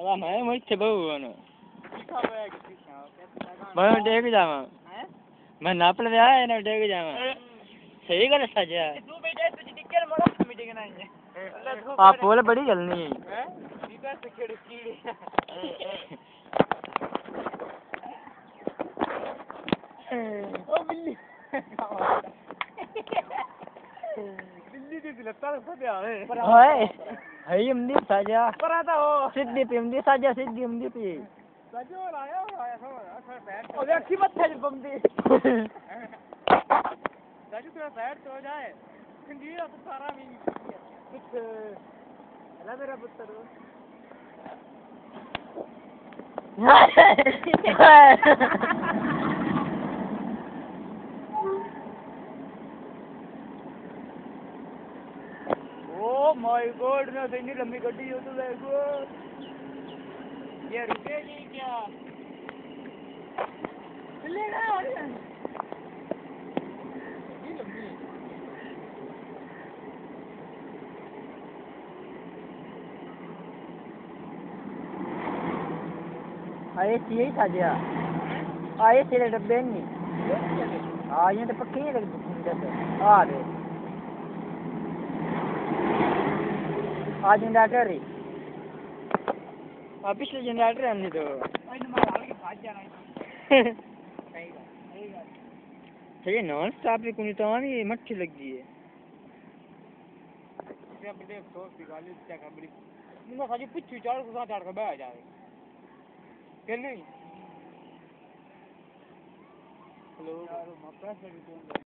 अला मैं मुझसे बहु न मैं देख जावा मैं नापल वे आया न देख जावा सही गल सजा तू बेटा तुझी टिकर मोड़ा मीटिंग ना है आप बोल बड़ी जलनी है सीधा से खेड़ कीड़े ओ बिल्ली बिल्ली दी लत्ता से आवे हाय है हमदी साजा पर आता हो सिद्धि पे हमदी साजा सिद्धि हमदी पे साजो आया थोड़ा पैर ओ देखी मत है बमदी साजो थोड़ा पैर तो जाए संगीत तो सारा भी कुछ अला मेरा पुत्र Oh my God! ना इतनी लंबी गड्डी हो तो देखो ये रुकेगी क्या? चलेगा और ये लंबी आये चाहिए साजिया आये तेरे डब्बे नहीं ये तो पक्के ही लगते आ दे आज जनरेटर है पिछले जनरेटर है हमने तो ठीक है नॉन स्टॉप पे कोई तो भी मट्ठी लग गई है क्या बड़े अफसोस की गाली क्या खबरी मुझे साजी पिछू चार को साथ कर बैठ जाए क्या नहीं हेलो यार मैं प्रेस लगी